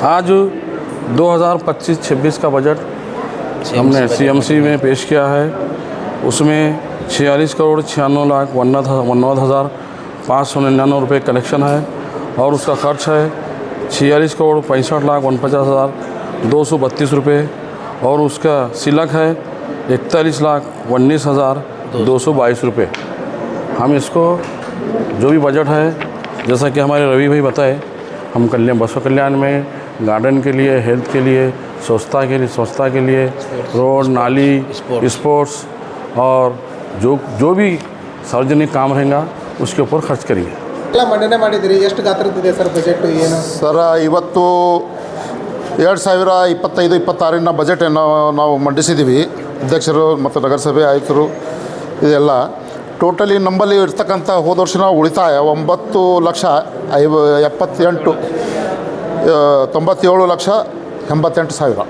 आज 2025-26 का बजट हमने सीएमसी में पेश किया है। उसमें 46 करोड़ 96 लाख 19 हज़ार 599 रुपये कलेक्शन है और उसका खर्च है 46 करोड़ 65 लाख 49 हज़ार 232 रुपये और उसका सिलक है 41 लाख 19 हज़ार 222 रुपये। हम इसको जो भी बजट है, जैसा कि हमारे रवि भाई बताए, हम बसव कल्याण में गार्डन के लिए, हेल्थ के लिए, स्वच्छता के लिए रोड, नाली, स्पोर्ट्स और जो भी सार्वजनिक काम रहेगा उसके ऊपर खर्च करेंगे। ಎಲ್ಲ ಮಂಡನೆ ಮಾಡಿದಿರಿ, ಎಷ್ಟು ಗಾತ್ರದಿದೆ ಸರ್ ಬಜೆಟ್? ಏನು ಸರ್, ಇವತ್ತು 2025-26 ಬಜೆಟ್ ನಾವು ಮಂಡಿಸಿದ್ದೀವಿ. ಅಧ್ಯಕ್ಷರು ಮತ್ತು ನಗರಸಭೆ ಆಯುಕ್ತರು ಇದೆಲ್ಲ ಟೋಟಲಿ ನಮ್ಮಲ್ಲಿ ಇರ್ತಕ್ಕಂಥ ಹೋದ ವರ್ಷ ಉಳಿತಾಯ 9,97,87,000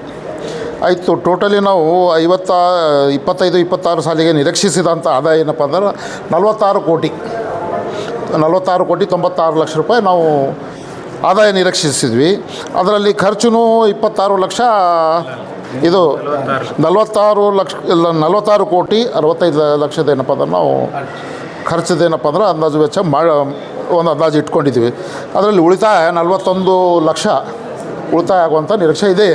ಆಯಿತು. ಟೋಟಲಿ ನಾವು 25-26 ಸಾಲಿಗೆ ನಿರೀಕ್ಷಿಸಿದಂಥ ಆದಾಯ ಏನಪ್ಪ ಅಂದ್ರೆ 46 ಕೋಟಿ 96 ಲಕ್ಷ ರೂಪಾಯಿ ನಾವು ಆದಾಯ ನಿರೀಕ್ಷಿಸಿದ್ವಿ. ಅದರಲ್ಲಿ ಖರ್ಚು 26 ಲಕ್ಷ, ಇದು 46 ಕೋಟಿ 65 ಲಕ್ಷದ ಏನಪ್ಪ ಅಂದ್ರೆ ನಾವು ಖರ್ಚದೇನಪ್ಪ ಅಂದ್ರೆ ಅಂದಾಜು ವೆಚ್ಚ ಒಂದು ಅಂದಾಜು ಇಟ್ಕೊಂಡಿದ್ವಿ. ಅದರಲ್ಲಿ ಉಳಿತಾಯ 41 ಲಕ್ಷ ಉಳಿತಾಯ ಆಗುವಂಥ ನಿರೀಕ್ಷೆ ಇದೆ.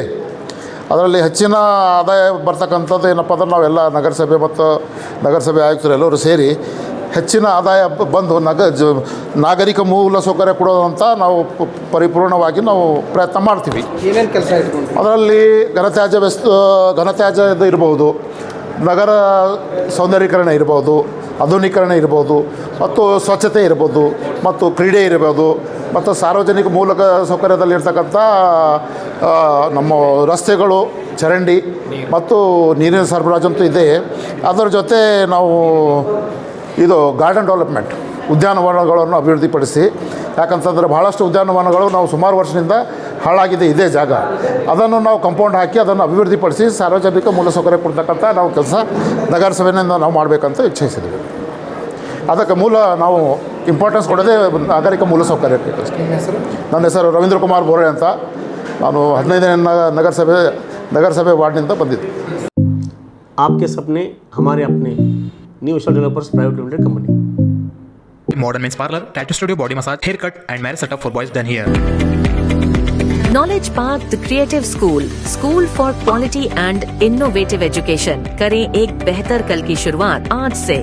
ಅದರಲ್ಲಿ ಹೆಚ್ಚಿನ ಆದಾಯ ಬರ್ತಕ್ಕಂಥದ್ದು ಏನಪ್ಪ ಅಂದ್ರೆ ನಾವೆಲ್ಲ ನಗರಸಭೆ ಮತ್ತು ನಗರಸಭೆ ಆಯುಕ್ತರು ಎಲ್ಲರೂ ಸೇರಿ ಹೆಚ್ಚಿನ ಆದಾಯ ಬಂದು ನಾಗರಿಕ ಮೂಲ ಸೌಕರ್ಯ ಕೊಡೋದಂತ ನಾವು ಪರಿಪೂರ್ಣವಾಗಿ ನಾವು ಪ್ರಯತ್ನ ಮಾಡ್ತೀವಿ. ಏನೇನು ಕೆಲಸ ಇಟ್ಕೊಂಡು ಅದರಲ್ಲಿ ಘನತ್ಯಾಜ್ಯ ಇರ್ಬೋದು, ನಗರ ಸೌಂದರ್ಯೀಕರಣ ಇರ್ಬೋದು, ಆಧುನೀಕರಣ ಇರ್ಬೋದು, ಮತ್ತು ಸ್ವಚ್ಛತೆ ಇರ್ಬೋದು, ಮತ್ತು ಕ್ರೀಡೆ ಇರ್ಬೋದು, ಮತ್ತು ಸಾರ್ವಜನಿಕ ಮೂಲಕ ಸೌಕರ್ಯದಲ್ಲಿರ್ತಕ್ಕಂಥ ನಮ್ಮ ರಸ್ತೆಗಳು, ಚರಂಡಿ ಮತ್ತು ನೀರಿನ ಸರಬರಾಜಂತೂ ಇದೆ. ಅದರ ಜೊತೆ ನಾವು ಇದು ಗಾರ್ಡನ್ ಡೆವಲಪ್ಮೆಂಟ್, ಉದ್ಯಾನವನಗಳನ್ನು ಅಭಿವೃದ್ಧಿಪಡಿಸಿ, ಯಾಕಂತಂದರೆ ಭಾಳಷ್ಟು ಉದ್ಯಾನವನಗಳು ನಾವು ಸುಮಾರು ವರ್ಷದಿಂದ ಹಾಳಾಗಿದೆ ಇದೇ ಜಾಗ, ಅದನ್ನು ನಾವು ಕಂಪೌಂಡ್ ಹಾಕಿ ಅದನ್ನು ಅಭಿವೃದ್ಧಿಪಡಿಸಿ ಸಾರ್ವಜನಿಕ ಮೂಲಸೌಕರ್ಯ ಕೊಡ್ತಕ್ಕಂಥ ನಾವು ಕೆಲಸ ನಗರಸಭೆಯಿಂದ ನಾವು ಮಾಡಬೇಕಂತ ಇಚ್ಛಿಸಿದ್ದೀವಿ. ಅದಕ್ಕೆ ನಾವು ಇಂಪಾರ್ಟೆನ್ಸ್ ಕೊಡೋದೇ ನಾಗರಿಕ ಮೂಲಸೌಕರ್ಯಕ್ಕೆ. ನನ್ನ ಹೆಸರು ರವೀಂದ್ರ ಕುಮಾರ್ ಬೋರೆ ಅಂತ. ನಾನು 15ನೇ ನಗರಸಭೆ ವಾರ್ಡ್ನಿಂದ ಬಂದಿದ್ದೆ. आपके सपने हमारे अपने new star developers private limited company. Modern Men's Parlor, Tattoo Studio, Body Massage, Haircut and Marriage Setup for boys done here. Knowledge Park, the Creative School for Quality and Innovative Education. करें एक बेहतर कल की शुरुआत आज से.